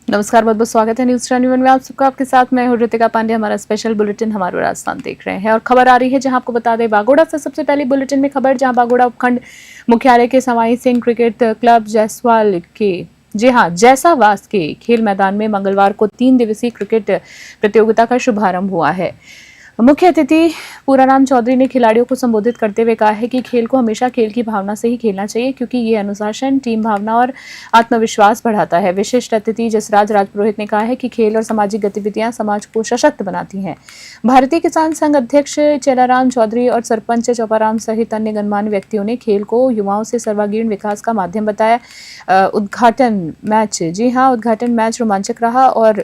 नमस्कार, बहुत बहुत स्वागत है न्यूज 21 में आप सबका। आपके साथ मैं हूं ऋतिका पांडे। हमारा स्पेशल बुलेटिन हमारा राजस्थान देख रहे हैं और खबर आ रही है जहां आपको बता दें बागोड़ा से सबसे पहली बुलेटिन में खबर, जहां बागोड़ा उपखंड मुख्यालय के समाई सिंह क्रिकेट क्लब जायसवाल के जैसावास के खेल मैदान में मंगलवार को 3 दिवसीय क्रिकेट प्रतियोगिता का शुभारंभ हुआ है। मुख्य अतिथि पूराराम चौधरी ने खिलाड़ियों को संबोधित करते हुए कहा है कि खेल को हमेशा खेल की भावना से ही खेलना चाहिए, क्योंकि ये अनुशासन, टीम भावना और आत्मविश्वास बढ़ाता है। विशिष्ट अतिथि जसराज राजपुरोहित ने कहा है कि खेल और सामाजिक गतिविधियां समाज को सशक्त बनाती हैं। भारतीय किसान संघ अध्यक्ष चेलाराम चौधरी और सरपंच चौपाराम सहित अन्य गणमान्य व्यक्तियों ने खेल को युवाओं से सर्वांगीण विकास का माध्यम बताया। उद्घाटन मैच रोमांचक रहा और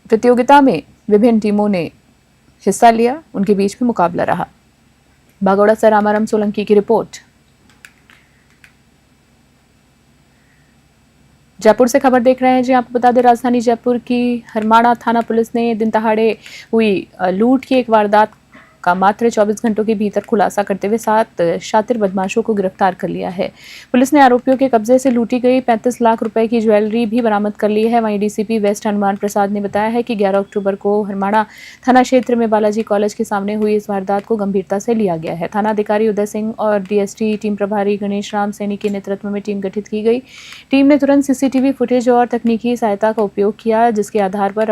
प्रतियोगिता में विभिन्न टीमों ने हिस्सा लिया, उनके बीच में मुकाबला रहा। बागोड़ा से रामाराम सोलंकी की रिपोर्ट। जयपुर से खबर देख रहे हैं जी। आपको बता दें राजधानी जयपुर की हरमाड़ा थाना पुलिस ने दिन दहाड़े हुई लूट की एक वारदात का मात्र 24 घंटों के भीतर खुलासा करते हुए 7 शातिर बदमाशों को गिरफ्तार कर लिया है। पुलिस ने आरोपियों के कब्जे से लूटी गई 35 लाख रुपए की ज्वेलरी भी बरामद कर ली है। वहीं डीसीपी वेस्ट हनुमान प्रसाद ने बताया है कि 11 अक्टूबर को हरमाड़ा थाना क्षेत्र में बालाजी कॉलेज के सामने हुई इस वारदात को गंभीरता से लिया गया है। थाना अधिकारी उदय सिंह और डीएसटी टीम प्रभारी गणेश राम सैनी के नेतृत्व में टीम गठित की गई। टीम ने तुरंत सीसीटीवी फुटेज और तकनीकी सहायता का उपयोग किया, जिसके आधार पर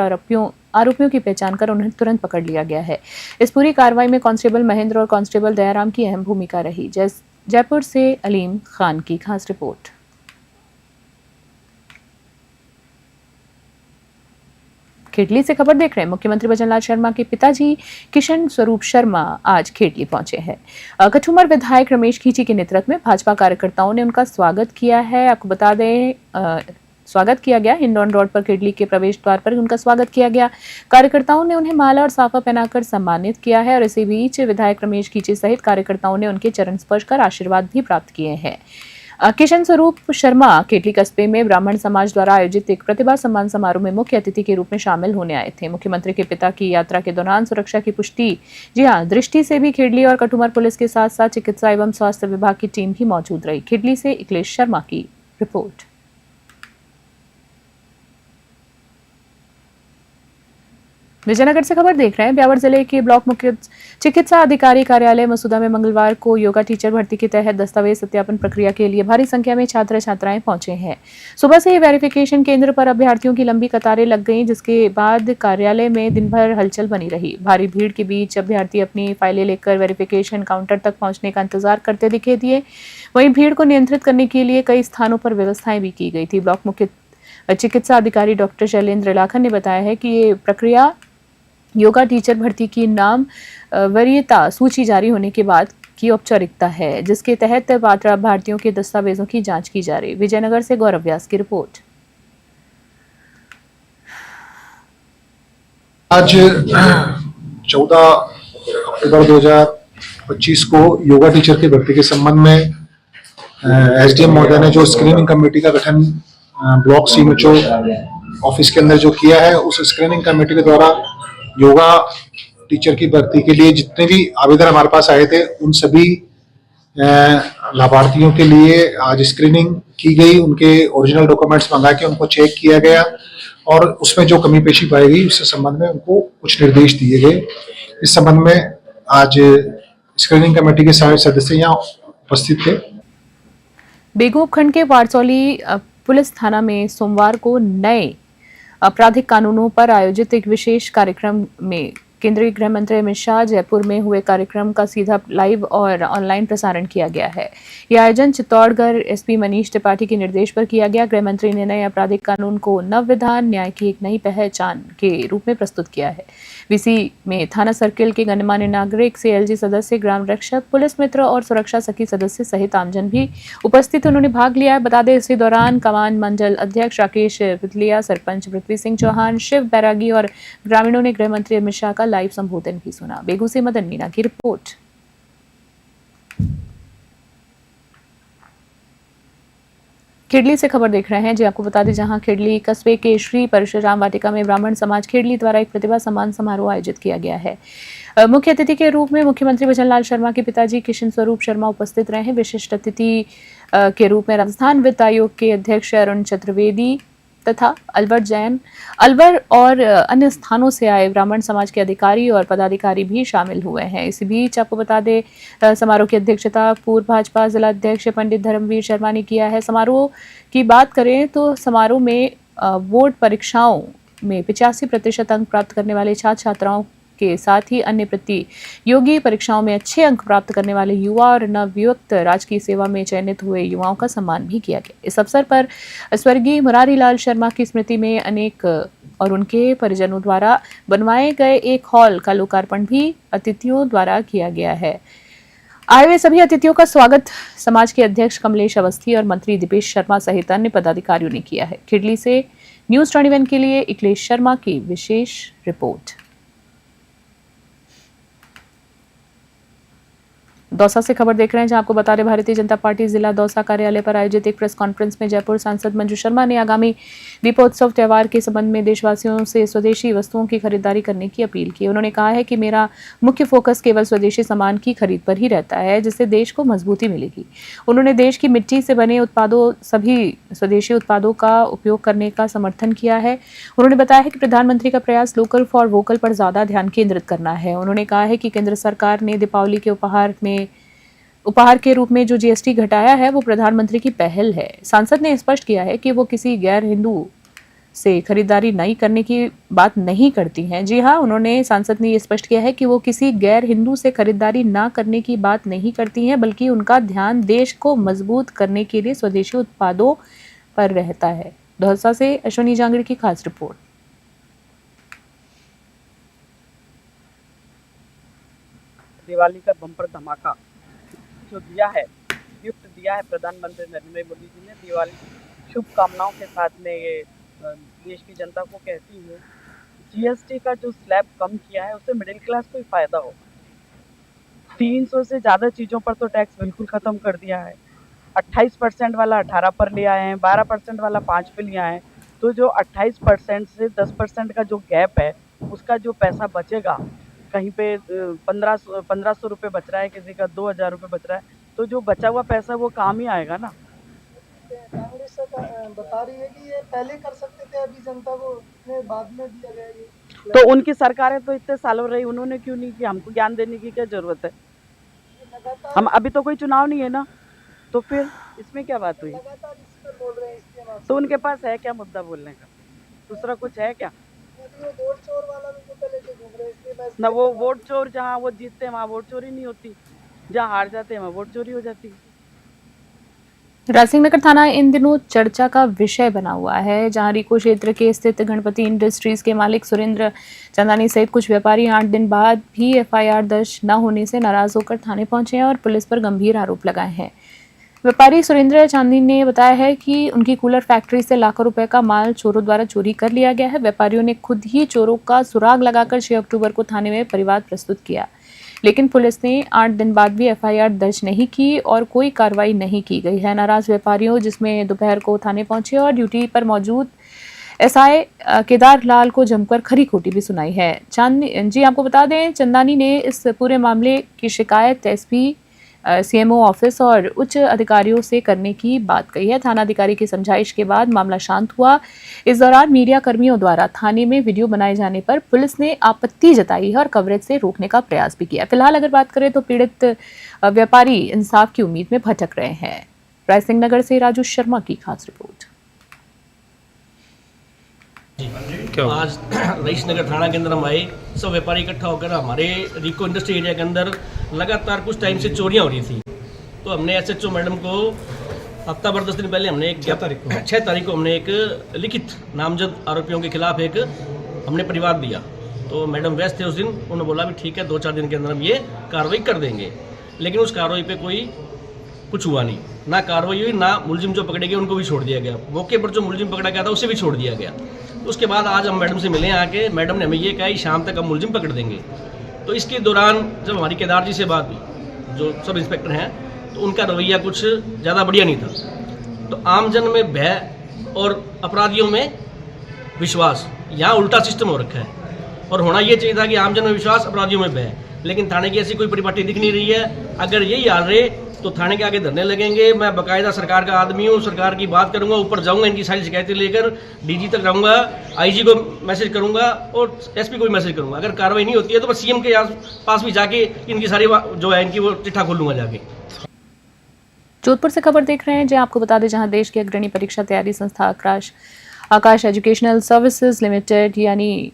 आरोपियों की पहचान कर उन्हें तुरंत पकड़ लिया गया है। इस पूरी कार्रवाई में कांस्टेबल महेंद्र और कांस्टेबल दयाराम की अहम भूमिका रही। जयपुर से अलीम खान की खास रिपोर्ट। खेतली से खबर देख रहे हैं। मुख्यमंत्री भजनलाल शर्मा के पिताजी किशन स्वरूप शर्मा आज खेतली पहुंचे हैं। कठुमर विधायक रमेश खींची के नेतृत्व में भाजपा कार्यकर्ताओं ने उनका स्वागत किया है। आपको बता दें स्वागत किया गया हिंडौन रोड पर खेतली के प्रवेश द्वार पर उनका स्वागत किया गया। कार्यकर्ताओं ने उन्हें माला और साफा पहनाकर सम्मानित किया है और इसी बीच विधायक रमेश खींची सहित कार्यकर्ताओं ने उनके चरण स्पर्श कर आशीर्वाद भी प्राप्त किए हैं। किशन स्वरूप शर्मा केटली कस्बे में ब्राह्मण समाज द्वारा आयोजित एक प्रतिभा सम्मान समारोह में मुख्य अतिथि के रूप में शामिल होने आए थे। मुख्यमंत्री के पिता की यात्रा के दौरान सुरक्षा की पुष्टि दृष्टि से भी खेतली और कठुमर पुलिस के साथ साथ चिकित्सा एवं स्वास्थ्य विभाग की टीम भी मौजूद रही। खेतली से अखिलेश शर्मा की रिपोर्ट। विजयनगर से खबर देख रहे हैं। ब्यावर जिले के ब्लॉक मुख्य चिकित्सा अधिकारी कार्यालय मसूदा में मंगलवार को योगा टीचर भर्ती के तहत दस्तावेज सत्यापन प्रक्रिया के लिए भारी संख्या में छात्र छात्राएं पहुंचे हैं। सुबह से ही वेरिफिकेशन केंद्र पर अभ्यर्थियों की लंबी कतारें लग गईं, जिसके बाद कार्यालय में दिन भर हलचल बनी रही। भारी भीड़ के बीच अभ्यर्थी अपनी फाइलें लेकर वेरिफिकेशन काउंटर तक पहुंचने का इंतजार करते दिखे दिए। वहीं भीड़ को नियंत्रित करने के लिए कई स्थानों पर व्यवस्थाएं भी की गई थी। ब्लॉक मुख्य चिकित्सा अधिकारी डॉक्टर शैलेंद्र लाखन ने बताया है कि ये प्रक्रिया योगा टीचर भर्ती की नाम वरीयता सूची जारी होने के बाद की औपचारिकता है, जिसके तहत पात्र अभ्यर्थियों के दस्तावेजों की जांच की जा रही। विजयनगर से गौरव व्यास की रिपोर्ट। आज 14 अक्टूबर 2025 को योगा टीचर की भर्ती के संबंध में एसडीएम महोदय ने जो स्क्रीनिंग कमेटी का गठन ब्लॉक सीएमएचओ ऑफिस के अंदर जो किया है, उस स्क्रीनिंग कमेटी के द्वारा योगा टीचर की भर्ती के लिए जितने भी आवेदन हमारे पास आए थे, उन सभी लाभार्थियों के लिए आज स्क्रीनिंग की गई। उनके ओरिजिनल डॉक्यूमेंट्स मंगा के उनको चेक किया गया और उसमें जो कमी पेशी पाई गई उसके संबंध में उनको कुछ निर्देश दिए गए। इस संबंध में आज स्क्रीनिंग कमेटी के सारे सदस्य यहाँ उपस्थित थे। बेगू उपखंड के वारसौली पुलिस थाना में सोमवार को नए आपराधिक कानूनों पर आयोजित एक विशेष कार्यक्रम में केंद्रीय गृह मंत्री अमित शाह जयपुर में हुए कार्यक्रम का सीधा लाइव और ऑनलाइन प्रसारण किया गया है। यह आयोजन चित्तौड़गढ़ एसपी मनीष त्रिपाठी के निर्देश पर किया गया। गृह मंत्री ने नए आपराधिक कानून को नवविधान न्याय की एक नई पहचान के रूप में प्रस्तुत किया है। वीसी में थाना सर्किल के गणमान्य नागरिक, सीएलजी सदस्य, ग्राम रक्षक, पुलिस मित्र और सुरक्षा सखी सदस्य सहित आमजन भी उपस्थित उन्होंने भाग लिया है। बता दें इसी दौरान कमान मंडल अध्यक्ष राकेश पितलिया, सरपंच पृथ्वी सिंह चौहान, शिव बैरागी और ग्रामीणों ने गृह मंत्री अमित शाह का लाइव संबोधन भी सुना। बेगू से मदन मीना की रिपोर्ट। खेड़ली से खबर देख रहे हैं जी। आपको बता दें जहां खेड़ली कस्बे के श्री परशुराम वाटिका में ब्राह्मण समाज खेड़ली द्वारा एक प्रतिभा सम्मान समारोह आयोजित किया गया है। मुख्य अतिथि के रूप में मुख्यमंत्री भजनलाल शर्मा के पिताजी किशन स्वरूप शर्मा उपस्थित रहे हैं। विशिष्ट अतिथि के रूप में राजस्थान वित्त आयोग के अध्यक्ष अरुण चतुर्वेदी, तथा अलवर और अन्य स्थानों से आए ब्राह्मण समाज के अधिकारी और पदाधिकारी भी शामिल हुए हैं। इसी बीच आपको बता दें समारोह की अध्यक्षता पूर्व भाजपा जिला अध्यक्ष पंडित धर्मवीर शर्मा ने किया है। समारोह की बात करें तो समारोह में बोर्ड परीक्षाओं में 85% अंक प्राप्त करने वाले छात्र छात्राओं के साथ ही अन्य प्रतियोगी परीक्षाओं में अच्छे अंक प्राप्त करने वाले युवा और नवयुक्त राजकीय सेवा में चयनित हुए युवाओं का सम्मान भी किया गया। इस अवसर पर स्वर्गीय मुरारी लाल शर्मा की स्मृति में अनेक और उनके परिजनों द्वारा बनवाए गए एक हॉल का लोकार्पण भी अतिथियों द्वारा किया गया है। आए हुए सभी अतिथियों का स्वागत समाज के अध्यक्ष कमलेश अवस्थी और मंत्री दीपेश शर्मा सहित अन्य पदाधिकारियों ने किया है। खिड़ली से न्यूज़ 21 के लिए इकलेश शर्मा की विशेष रिपोर्ट। दौसा से खबर देख रहे हैं, जहां आपको बता दें भारतीय जनता पार्टी जिला दौसा कार्यालय पर आयोजित एक प्रेस कॉन्फ्रेंस में जयपुर सांसद मंजू शर्मा ने आगामी दीपोत्सव त्योहार के संबंध में देशवासियों से स्वदेशी वस्तुओं की खरीदारी करने की अपील की। उन्होंने कहा है कि मेरा मुख्य फोकस केवल स्वदेशी सामान की खरीद पर ही रहता है, जिससे देश को मजबूती मिलेगी। उन्होंने देश की मिट्टी से बने उत्पादों, सभी स्वदेशी उत्पादों का उपयोग करने का समर्थन किया है। उन्होंने बताया है कि प्रधानमंत्री का प्रयास लोकल फॉर वोकल पर ज्यादा ध्यान केंद्रित करना है। उन्होंने कहा है कि केंद्र सरकार ने दीपावली के उपहार के रूप में जो जीएसटी घटाया है वो प्रधानमंत्री की पहल है। सांसद ने स्पष्ट किया है कि वो किसी गैर हिंदू से खरीदारी नहीं करने की बात नहीं करती हैं। जी हाँ, सांसद ने ये स्पष्ट किया है कि वो किसी गैर हिंदू से खरीदारी ना करने की बात नहीं करती हैं, बल्कि उनका ध्यान देश को मजबूत करने के लिए स्वदेशी उत्पादों पर रहता है। दौसा से अश्विनी जांगड़ की खास रिपोर्ट। दिवाली का बम्पर धमाका जो दिया है, गिफ्ट दिया है प्रधानमंत्री नरेंद्र मोदी जी ने। दिवाली शुभकामनाओं के साथ में ये देश की जनता को कहती हूँ, जीएसटी का जो स्लैब कम किया है उससे मिडिल क्लास को ही फायदा होगा। 300 से ज़्यादा चीज़ों पर तो टैक्स बिल्कुल ख़त्म कर दिया है। 28% वाला 18 पर ले आए हैं, 12% वाला 5 पे ले आए हैं। तो जो 28% से 10% का जो गैप है, उसका जो पैसा बचेगा, कहीं पे 1500 रुपये बच रहा है, किसी का 2000 रुपये बच रहा है, तो जो बचा हुआ पैसा वो काम ही आएगा ना। कांग्रेस बता रही है कि ये पहले कर सकते थे, अभी जनता को इतने बाद में दिया गया ये। तो उनकी सरकारें तो इतने सालों रही, उन्होंने क्यों नहीं किया? हमको ज्ञान देने की क्या जरूरत है? हम अभी तो कोई चुनाव नहीं है ना, तो फिर इसमें क्या बात हुई? लगातार इस पर बोल रहे हैं, इसके बाद तो उनके पास है क्या मुद्दा बोलने का? दूसरा कुछ है क्या? वोट चोर वाला भी तो पहले से घूम रहे हैं, इसलिए मैं ना वो वोट चोर, जहाँ वो जीतते हैं वहाँ वोट चोरी नहीं होती, जहाँ हार जाते हैं वहाँ वोट चोरी हो जाती है। राजसिंह नगर थाना इन दिनों चर्चा का विषय बना हुआ है, जहां रिको क्षेत्र के स्थित गणपति इंडस्ट्रीज के मालिक सुरेंद्र चंदानी सहित कुछ व्यापारी 8 दिन बाद भी एफआईआर दर्ज न होने से नाराज होकर थाने पहुंचे हैं और पुलिस पर गंभीर आरोप लगाए हैं। व्यापारी सुरेंद्र चांदनी ने बताया है कि उनकी कूलर फैक्ट्री से लाखों रुपए का माल चोरों द्वारा चोरी कर लिया गया है। व्यापारियों ने खुद ही चोरों का सुराग लगाकर 6 अक्टूबर को थाने में परिवाद प्रस्तुत किया, लेकिन पुलिस ने 8 दिन बाद भी एफआईआर दर्ज नहीं की और कोई कार्रवाई नहीं की गई है। नाराज व्यापारियों, जिसमें दोपहर को थाने पहुंचे और ड्यूटी पर मौजूद एसआई केदार लाल को जमकर खरी खोटी भी सुनाई है। आपको बता दें, चंदानी ने इस पूरे मामले की शिकायत एसपी सीएमओ ऑफिस और उच्च अधिकारियों से करने की बात कही है। थाना अधिकारी की समझाइश के बाद मामला शांत हुआ। इस दौरान मीडिया कर्मियों द्वारा थाने में वीडियो बनाए जाने पर पुलिस ने आपत्ति जताई है और कवरेज से रोकने का प्रयास भी किया। फिलहाल अगर बात करें तो पीड़ित व्यापारी इंसाफ की उम्मीद में भटक रहे हैं। रायसिंह नगर से राजू शर्मा की खास रिपोर्ट। आज रईस नगर थाना के अंदर हम आए, सब व्यापारी इकट्ठा होकर हमारे रिको इंडस्ट्री एरिया के अंदर लगातार कुछ टाइम से चोरियां हो रही थी। तो हमने एसएचओ मैडम को हफ्ता भर 10 दिन पहले हमने 6 तारीख को हमने एक लिखित नामजद आरोपियों के खिलाफ एक हमने परिवाद दिया। तो मैडम व्यस्त थे उस दिन, उन्होंने बोला भी ठीक है 2-4 दिन के अंदर हम ये कार्रवाई कर देंगे, लेकिन उस कार्रवाई पे कोई कुछ हुआ नहीं, ना कार्रवाई हुई, ना मुलजिम जो पकड़े गए उनको भी छोड़ दिया गया। मौके पर जो मुलजिम पकड़ा गया था उसे भी छोड़ दिया गया। उसके बाद आज हम मैडम से मिले आके, मैडम ने हमें ये कहा कि शाम तक हम मुलजिम पकड़ देंगे। तो इसके दौरान जब हमारी केदार जी से बात हुई, जो सब इंस्पेक्टर हैं, तो उनका रवैया कुछ ज़्यादा बढ़िया नहीं था। तो आमजन में भय और अपराधियों में विश्वास, यहाँ उल्टा सिस्टम हो रखा है। और होना ये चाहिए था कि आमजन में विश्वास, अपराधियों में भय, लेकिन थाने की ऐसी कोई परिपाटी दिख नहीं रही है। अगर यही हाल रहे तो थाने के आगे धरने लगेंगे। मैं बाकायदा सरकार का आदमी हूँ, सरकार की बात करूंगा, ऊपर जाऊंगा, इनकी सारी शिकायतें लेकर डीजी तक जाऊंगा, आईजी को मैसेज करूंगा और एसपी को भी मैसेज करूंगा। अगर कार्रवाई नहीं होती है तो मैं सीएम के पास भी जाके इनकी सारी जो है इनकी वो चिट्ठा खोलूंगा जाके। जोधपुर से खबर देख रहे हैं जहां आपको बता दें, जहां देश की अग्रणी परीक्षा तैयारी संस्था आकाश एजुकेशनल सर्विसेज लिमिटेड यानी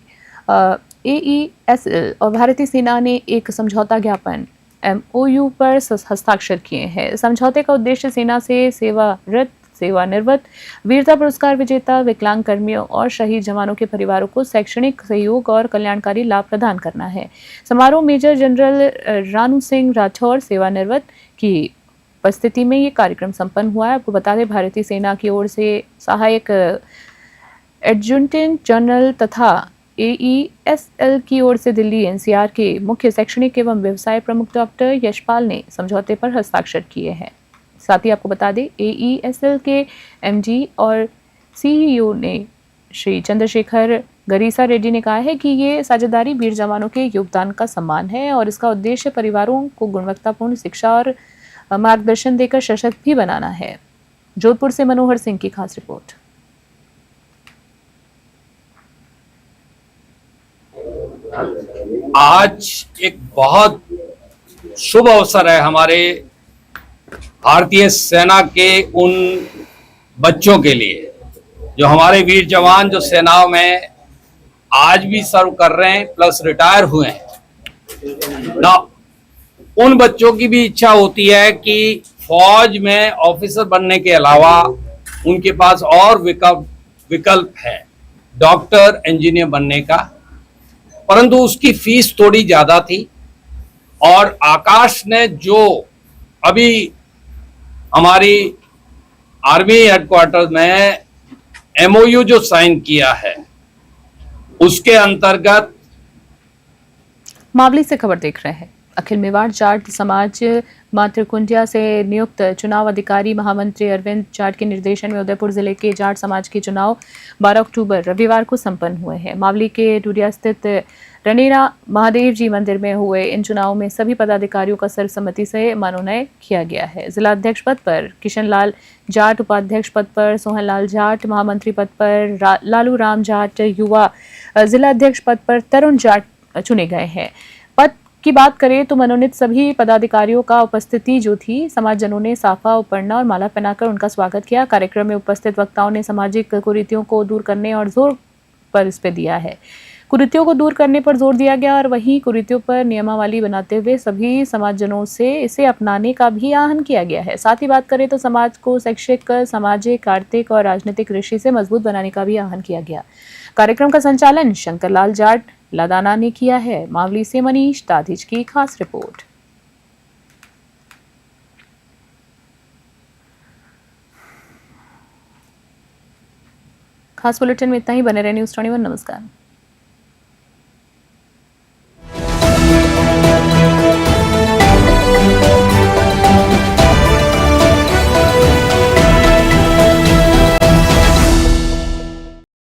AESL और भारतीय सेना ने एक समझौता ज्ञापन MOU पर हस्ताक्षर किए हैं। समझौते का उद्देश्य सेना से सेवारत, सेवानिवृत्त, वीरता पुरस्कार विजेता, विकलांग कर्मियों और शहीद जवानों के परिवारों को शैक्षणिक सहयोग और कल्याणकारी लाभ प्रदान करना है। समारोह मेजर जनरल रानू सिंह राठौर सेवानिवृत्त की उपस्थिति में ये कार्यक्रम संपन्न हुआ है। आपको बता दें, भारतीय सेना की ओर से सहायक एडजुटेंट जनरल तथा AESL की ओर से दिल्ली NCR के मुख्य शैक्षणिक एवं व्यवसाय प्रमुख डॉक्टर यशपाल ने समझौते पर हस्ताक्षर किए हैं। साथ ही आपको बता दें, AESL के MD और CEO ने श्री चंद्रशेखर गरीसा रेड्डी ने कहा है कि ये साझेदारी वीर जवानों के योगदान का सम्मान है और इसका उद्देश्य परिवारों को गुणवत्तापूर्ण शिक्षा और मार्गदर्शन देकर सशक्त भी बनाना है। जोधपुर से मनोहर सिंह की खास रिपोर्ट। आज एक बहुत शुभ अवसर है हमारे भारतीय सेना के उन बच्चों के लिए जो हमारे वीर जवान जो सेनाओं में आज भी सर्व कर रहे हैं प्लस रिटायर हुए हैं ना। उन बच्चों की भी इच्छा होती है कि फौज में ऑफिसर बनने के अलावा उनके पास और विकल्प है डॉक्टर, इंजीनियर बनने का, परंतु उसकी फीस थोड़ी ज्यादा थी। और आकाश ने जो अभी हमारी आर्मी हेडक्वार्टर में MOU जो साइन किया है उसके अंतर्गत मावली से खबर देख रहे हैं। अखिल मेवाड़ जाट समाज मातृकुंडिया से नियुक्त चुनाव अधिकारी महामंत्री अरविंद जाट के निर्देशन में उदयपुर जिले के जाट समाज के चुनाव 12 अक्टूबर रविवार को संपन्न हुए हैं। मावली के डूडिया स्थित रनेरा महादेव जी मंदिर में हुए इन चुनावों में सभी पदाधिकारियों का सर्वसम्मति से मनोनयन किया गया है। जिला अध्यक्ष पद पर किशन लाल जाट, उपाध्यक्ष पद पर सोहन लाल जाट, महामंत्री पद पर लालू राम जाट, युवा जिला अध्यक्ष पद पर तरुण जाट चुने गए हैं। पद की बात करें तो मनोनीत सभी पदाधिकारियों का उपस्थिति जो थी, समाजजनों ने साफा, उपरना और माला पहनाकर उनका स्वागत किया। कार्यक्रम में उपस्थित वक्ताओं ने सामाजिक कुरीतियों को दूर करने और जोर पर इस पे दिया है। कुरीतियों को दूर करने पर जोर दिया गया और वहीं कुरीतियों पर नियमावली बनाते हुए सभी समाजजनों से इसे अपनाने का भी आह्वान किया गया है। साथ ही बात करें तो समाज को शैक्षिक, सामाजिक, आर्थिक और राजनीतिक दृष्टि से मजबूत बनाने का भी आह्वान किया गया। कार्यक्रम का संचालन शंकर लाल जाट लादाना ने किया है। मावली से मनीष दाधिज की खास रिपोर्ट। खास बुलेटिन में इतना ही। बने रहे न्यूज़ 21। नमस्कार।